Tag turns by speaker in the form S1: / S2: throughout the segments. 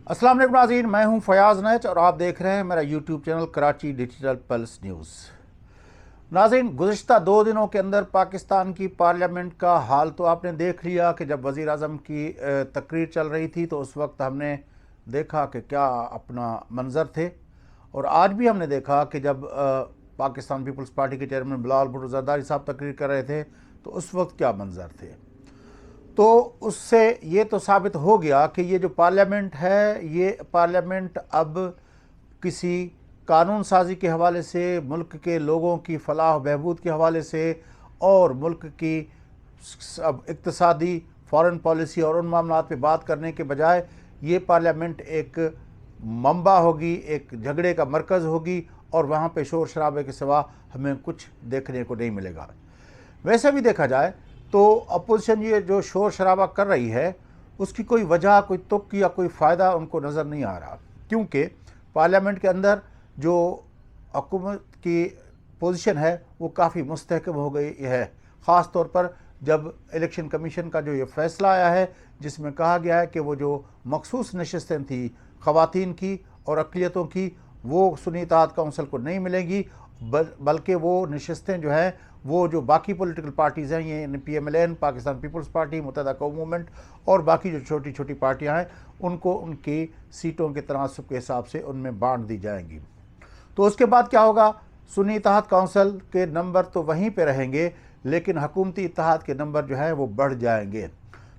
S1: अस्सलाम वालेकुम नाज़रीन, मैं हूं फयाज़ नैच और आप देख रहे हैं मेरा YouTube channel Karachi digital pulse news. नाज़रीन, गुज़िश्ता 2 दिनों के अंदर पाकिस्तान की पार्लियामेंट का हाल तो आपने देख लिया कि जब वज़ीर आज़म की तकरीर चल रही थी तो उस वक्त हमने देखा कि क्या अपना मंज़र थे, और आज भी हमने देखा कि जब पाकिस्तान पीपल्स पार्टी के चेयरमैन बिलावल भुट्टो ज़रदारी साहब तकरीर कर रहे थे तो उस वक्त क्या मंज़र थे। तो उससे ये तो साबित हो गया कि ये जो पार्लियामेंट है, ये पार्लियामेंट अब किसी कानून साजी के हवाले से, मुल्क के लोगों की फलाह बहबूद के हवाले से और मुल्क की अब इक्तसादी फॉरेन पॉलिसी और उन मामलों पे बात करने के बजाय ये पार्लियामेंट एक मंबा होगी, एक झगड़े का मरकज़ होगी और वहाँ पे शोर शराबे के सिवा हमें कुछ देखने को नहीं मिलेगा। वैसे भी देखा जाए तो अपोजिशन ये जो शोर शराबा कर रही है उसकी कोई वजह, कोई तुक या कोई फ़ायदा उनको नज़र नहीं आ रहा, क्योंकि पार्लियामेंट के अंदर जो हुकूमत की पोजीशन है वो काफ़ी मुस्तहकम हो गई है। ख़ास तौर पर जब इलेक्शन कमीशन का जो ये फ़ैसला आया है जिसमें कहा गया है कि वो जो मखसूस नशस्तें थी ख़वातीन की और अक़लियतों की, वो सुन्नी इत्तेहाद काउंसिल को नहीं मिलेंगी, बल्कि वो नशस्तें जो हैं वो जो बाकी पॉलिटिकल पार्टीज़ हैं, ये PMLN, पाकिस्तान पीपल्स पार्टी, मुत्तहदा कौम मूवमेंट और बाकी जो छोटी छोटी पार्टियां हैं उनको उनकी सीटों के तनासब के हिसाब से उनमें बांट दी जाएंगी। तो उसके बाद क्या होगा, सुन्नी इत्तेहाद काउंसिल के नंबर तो वहीं पे रहेंगे लेकिन हुकूमती इत्तेहाद के नंबर जो हैं वो बढ़ जाएंगे।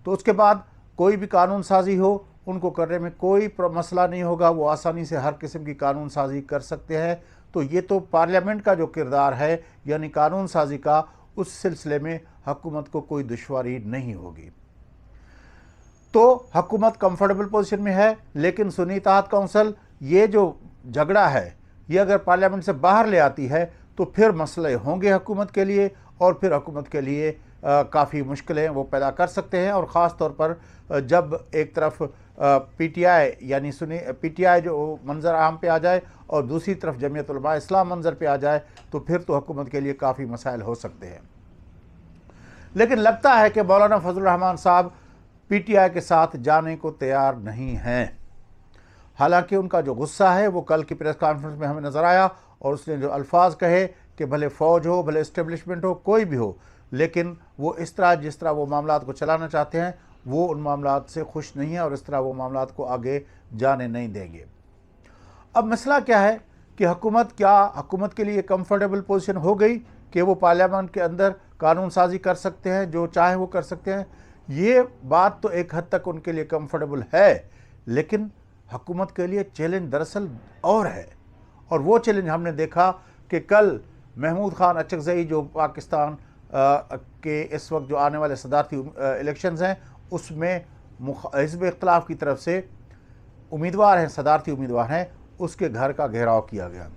S1: तो उसके बाद कोई भी कानून साजी हो उनको करने में कोई मसला नहीं होगा, वो आसानी से हर किस्म की कानून साजी कर सकते हैं। तो ये तो पार्लियामेंट का जो किरदार है यानी कानून साजी का, उस सिलसिले में हुकूमत को कोई दुश्वारी नहीं होगी। तो हुकूमत कंफर्टेबल पोजीशन में है, लेकिन सुन्नी इत्तेहाद काउंसिल ये जो झगड़ा है ये अगर पार्लियामेंट से बाहर ले आती है तो फिर मसले होंगे हुकूमत के लिए, और फिर हुकूमत के लिए काफ़ी मुश्किलें वो पैदा कर सकते हैं। और ख़ास तौर पर जब एक तरफ PTI यानी सुन्नी PTI जो मंजर आम पे आ जाए और दूसरी तरफ जमीयत उलमा इस्लाम मंजर पे आ जाए तो फिर तो हुकूमत के लिए काफ़ी मसाइल हो सकते हैं। लेकिन लगता है कि मौलाना फजलुर रहमान साहब PTI के साथ जाने को तैयार नहीं हैं। हालांकि उनका जो गुस्सा है वो कल की प्रेस कॉन्फ्रेंस में हमें नज़र आया, और उसने जो अल्फाज कहे कि भले फ़ौज हो, भले इस्टेब्लिशमेंट हो, कोई भी हो, लेकिन वो इस तरह जिस तरह वो मामलात को चलाना चाहते हैं वो उन मामलात से खुश नहीं है और इस तरह वो मामलात को आगे जाने नहीं देंगे। अब मसला क्या है कि हुकूमत के लिए कंफर्टेबल पोजीशन हो गई कि वो पार्लियामेंट के अंदर कानून साजी कर सकते हैं, जो चाहे वो कर सकते हैं। ये बात तो एक हद तक उनके लिए कंफर्टेबल है, लेकिन हुकूमत के लिए चैलेंज दरअसल और है। और वो चैलेंज हमने देखा कि कल महमूद खान अचकज़ई जो पाकिस्तान के इस वक्त जो आने वाले सदारती इलेक्शंस हैं उसमें हिज़्ब इख्तिलाफ की तरफ से उम्मीदवार हैं, सदारती उम्मीदवार हैं, उसके घर का घेराव किया गया।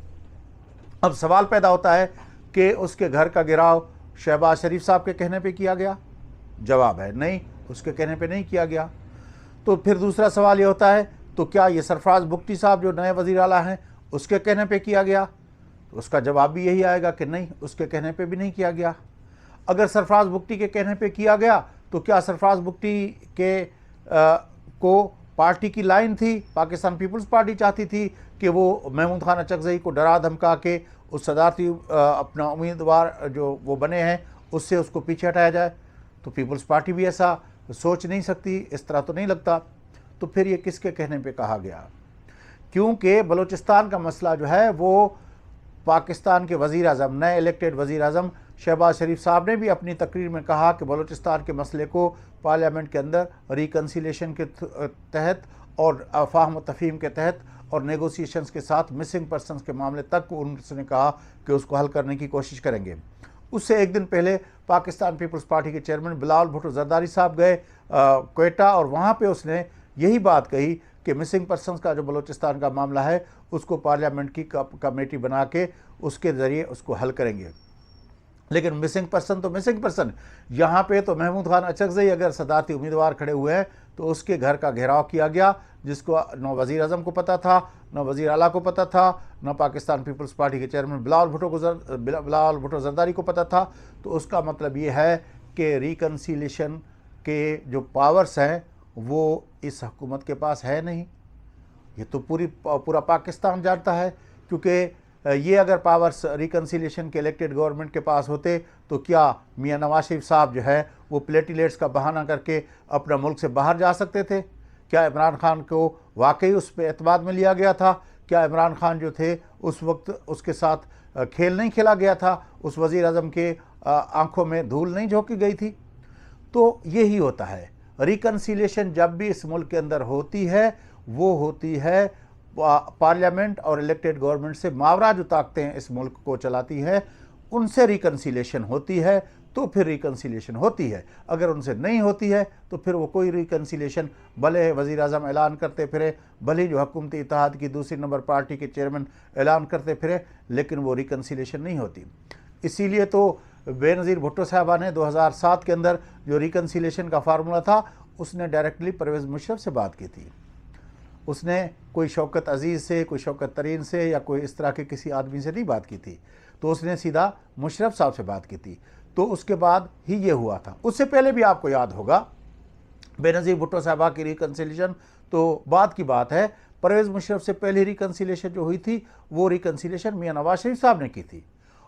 S1: अब सवाल पैदा होता है कि उसके घर का घेराव शहबाज शरीफ साहब के कहने पे किया गया? जवाब है नहीं, उसके कहने पे नहीं किया गया। तो फिर दूसरा सवाल ये होता है तो क्या ये सरफराज बुगटी साहब जो नए वज़ीर आला हैं उसके कहने पे किया गया? तो उसका जवाब भी यही आएगा कि नहीं, उसके कहने पे भी नहीं किया गया। अगर सरफराज बुगटी के कहने पे किया गया तो क्या सरफराज बुगटी के को पार्टी की लाइन थी, पाकिस्तान पीपल्स पार्टी चाहती थी कि वो महमूद खान अचकज़ई को डरा धमका के उस सदारती अपना उम्मीदवार जो वो बने हैं उससे उसको पीछे हटाया जाए? तो पीपल्स पार्टी भी ऐसा सोच नहीं सकती, इस तरह तो नहीं लगता। तो फिर ये किसके कहने पे कहा गया? क्योंकि बलूचिस्तान का मसला जो है वो पाकिस्तान के वज़ीर आज़म, नए इलेक्टेड वज़ीर आज़म शहबाज शरीफ साहब ने भी अपनी तकरीर में कहा कि बलूचिस्तान के मसले को पार्लियामेंट के अंदर रिकन्सिलेशन के तहत और फ़ाहम तफ़हीम के तहत और नेगोशिएशंस के साथ मिसिंग पर्सनस के मामले तक उन्होंने कहा कि उसको हल करने की कोशिश करेंगे। उससे एक दिन पहले पाकिस्तान पीपल्स पार्टी के चेयरमैन बिलावल भुट्टो ज़रदारी साहब गए क्वेटा, और वहाँ पे उसने यही बात कही कि मिसिंग पर्सनस का जो बलूचिस्तान का मामला है उसको पार्लियामेंट की कमेटी बना के उसके ज़रिए उसको हल करेंगे। लेकिन मिसिंग पर्सन तो मिसिंग पर्सन, यहाँ पे तो महमूद खान अचकज़ई अगर सदारती उम्मीदवार खड़े हुए हैं तो उसके घर का घेराव किया गया, जिसको न वज़ीर आज़म को पता था, न वज़ीर आला को पता था, न पाकिस्तान पीपल्स पार्टी के चेयरमैन बिलावल भुट्टो ज़रदारी को पता था। तो उसका मतलब ये है कि रिकन्सिलेशन के जो पावर्स हैं वो इस हुकूमत के पास है नहीं। ये तो पूरा पाकिस्तान जानता है, क्योंकि ये अगर पावर्स रिकन्सिलिएशन के इलेक्टेड गवर्नमेंट के पास होते तो क्या मियां नवाज शरीफ साहब जो है वो प्लेटिलेट्स का बहाना करके अपना मुल्क से बाहर जा सकते थे? क्या इमरान खान को वाकई उस पर एतमाद में लिया गया था? क्या इमरान खान जो थे उस वक्त उसके साथ खेल नहीं खेला गया था? उस वज़ीर आज़म के आंखों में धूल नहीं झोंकी गई थी? तो यही होता है, रिकन्सिलिएशन जब भी इस मुल्क के अंदर होती है वो होती है पार्लियामेंट और इलेक्टेड गवर्नमेंट से मावरा जो ताकतें इस मुल्क को चलाती हैं उनसे रिकन्सिलिएशन होती है, तो फिर रिकन्सिलिएशन होती है। अगर उनसे नहीं होती है तो फिर वो कोई रिकन्सिलिएशन, भले वज़ीर आज़म ऐलान करते फिरे, भले जो हुकूमती इत्तेहाद की दूसरी नंबर पार्टी के चेयरमैन ऐलान करते फिरे, लेकिन वो रिकन्सिलिएशन नहीं होती। इसीलिए तो बेनज़ीर भुट्टो साहबा ने 2007 के अंदर जो रिकन्सिलिएशन का फार्मूला था उसने डायरेक्टली परवेज़ मुशर्रफ से बात की थी। उसने कोई शौकत अजीज़ से, कोई शौकत तरीन से या कोई इस तरह के किसी आदमी से नहीं बात की थी, तो उसने सीधा मुशर्रफ साहब से बात की थी। तो उसके बाद ही ये हुआ था। उससे पहले भी आपको याद होगा बेनज़ीर भुट्टो साहबा की रिकन्सिलिएशन तो बाद की बात है, परवेज़ मुशर्रफ से पहले रिकन्सिलिएशन जो हुई थी वो रिकन्सिलिएशन मियां नवाज शरीफ साहब ने की थी।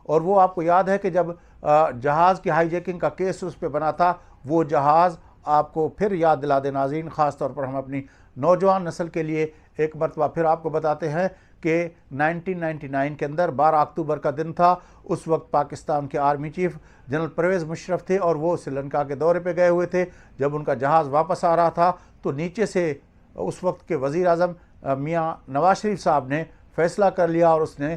S1: और वो आपको याद है कि जब जहाज़ की हाईजैकिंग का केस उस पर बना था, वो जहाज़ आपको फिर याद दिला दे नाज़रीन, ख़ास तौर पर हम अपनी नौजवान नस्ल के लिए एक मरतबा फिर आपको बताते हैं कि 1999 के अंदर 12 अक्टूबर का दिन था। उस वक्त पाकिस्तान के army chief general Pervez Musharraf थे और वो श्रीलंका के दौरे पे गए हुए थे। जब उनका जहाज़ वापस आ रहा था तो नीचे से उस वक्त के वज़ीर आज़म मियां नवाज शरीफ साहब ने फ़ैसला कर लिया और उसने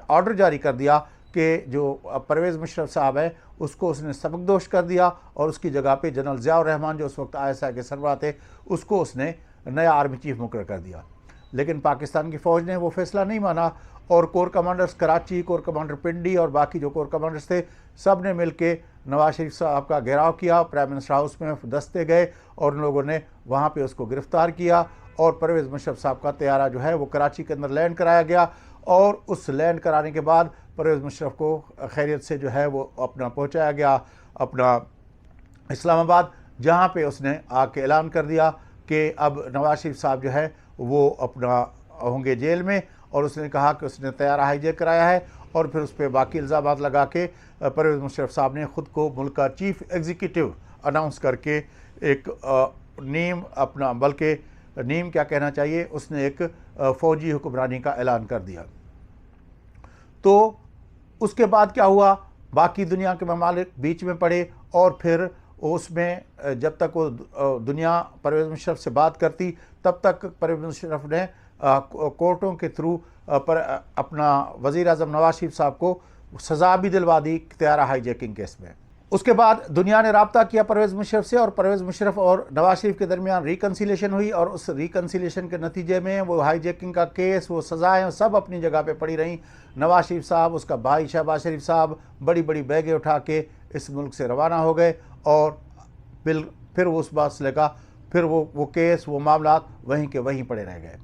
S1: ऑर्डर जारी कर दिया कि जो परवेज़ मुशर्रफ साहब है उसको उसने सबकदोश कर दिया और उसकी जगह पे जनरल ज़ियाउर रहमान जो उस वक्त ISI के सरबराह थे उसको उसने नया आर्मी चीफ मुकर्रर कर दिया। लेकिन पाकिस्तान की फ़ौज ने वो फैसला नहीं माना और corps commanders Karachi, corps commander Pindi और बाकी जो कोर कमांडर्स थे सब ने मिल के नवाज शरीफ साहब का घेराव किया। प्राइम मिनिस्टर हाउस में दस्ते गए और उन लोगों ने वहाँ पर उसको गिरफ़्तार किया और परवेज़ मुशर्रफ साहब का तैयारा जो है वो कराची के अंदर लैंड कराया गया। और उस लैंड कराने के बाद परवेज़ मुशर्रफ को खैरियत से जो है वो अपना पहुंचाया गया अपना इस्लामाबाद, जहां पे उसने आके ऐलान कर दिया कि अब नवाज शरीफ साहब जो है वो अपना होंगे जेल में। और उसने कहा कि उसने तैयारा हाईजैक कराया है और फिर उस पर बाकी इल्ज़ामात लगा के परवेज़ मुशर्रफ साहब ने ख़ुद को मुल्क का चीफ एग्जीक्यूटिव अनाउंस करके एक नीम अपना, बल्कि नीम क्या कहना चाहिए, उसने एक फ़ौजी हुक्मरानी का ऐलान कर दिया। तो उसके बाद क्या हुआ, बाकी दुनिया के ममालिक बीच में पड़े और फिर उसमें जब तक वो दुनिया परवेज़ मुशर्रफ से बात करती तब तक परवेज़ मुशर्रफ ने कोर्टों के थ्रू पर अपना वज़ीर आज़म नवाज शरीफ साहब को सज़ा भी दिलवा दी तैयारा हाईजैकिंग केस में। उसके बाद दुनिया ने राब्ता किया परवेज़ मुशर्रफ से और परवेज़ मुशर्रफ और नवाज शरीफ के दरमियान रिकन्सिलिएशन हुई और उस रिकन्सिलिएशन के नतीजे में वो हाईजैकिंग का केस, वो सज़ाएँ सब अपनी जगह पे पड़ी रहीं। नवाज शरीफ साहब, उसका भाई शहबाज शरीफ साहब बड़ी बड़ी बैगें उठा के इस मुल्क से रवाना हो गए और फिर उस मसले का फिर वो केस, वो मामला वहीं के वहीं पड़े रह गए।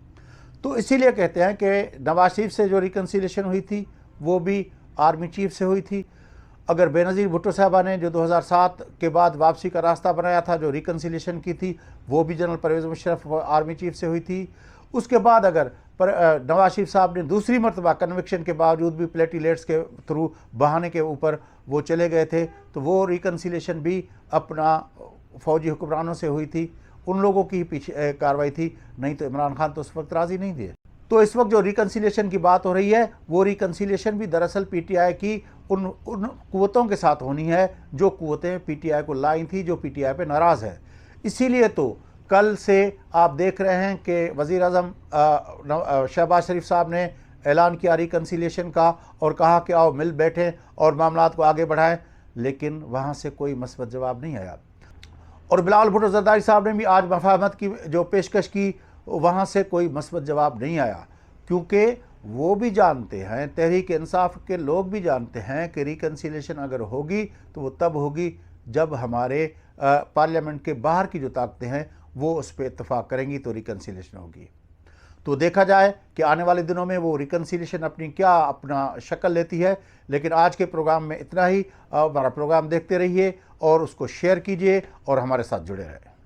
S1: तो इसीलिए कहते हैं कि नवाज शरीफ से जो रिकन्सिलिएशन हुई थी वो भी आर्मी चीफ से हुई थी। अगर बेनज़ीर भुट्टो साहबा ने जो 2007 के बाद वापसी का रास्ता बनाया था, जो रिकन्सिलिएशन की थी, वो भी general Pervez Musharraf army chief से हुई थी। उसके बाद अगर नवाज शरीफ साहब ने दूसरी मरतबा कन्विक्शन के बावजूद भी प्लेटिलेट्स के थ्रू बहाने के ऊपर वो चले गए थे, तो वो रिकन्सिलिएशन भी अपना फ़ौजी हुक्मरानों से हुई थी, उन लोगों की पीछे कार्रवाई थी, नहीं तो इमरान खान तो उस वक्त राज़ी नहीं थे। तो इस वक्त जो रिकन्सिलिएशन की बात हो रही है वो रिकन्सिलिएशन भी दरअसल PTI की उन कुव्वतों के साथ होनी है जो कुव्वतें PTI को लाई थी, जो PTI पे नाराज़ है। इसीलिए तो कल से आप देख रहे हैं कि वज़ीर आज़म शहबाज शरीफ साहब ने ऐलान किया रिकन्सिलिएशन का और कहा कि आओ मिल बैठें और मामलात को आगे बढ़ाएं, लेकिन वहाँ से कोई मस्बत जवाब नहीं आया। और बिलावल भुट्टो ज़रदारी साहब ने भी आज मफाहमत की जो पेशकश की, वहाँ से कोई मस्बत जवाब नहीं आया, क्योंकि वो भी जानते हैं, तहरीक इंसाफ के लोग भी जानते हैं कि रिकन्सिलिएशन अगर होगी तो वो तब होगी जब हमारे पार्लियामेंट के बाहर की जो ताकतें हैं वो उस पर इत्तफाक करेंगी तो रिकन्सिलिएशन होगी। तो देखा जाए कि आने वाले दिनों में वो रिकन्सिलिएशन अपना शक्ल लेती है। लेकिन आज के प्रोग्राम में इतना ही। हमारा प्रोग्राम देखते रहिए और उसको शेयर कीजिए और हमारे साथ जुड़े रहें।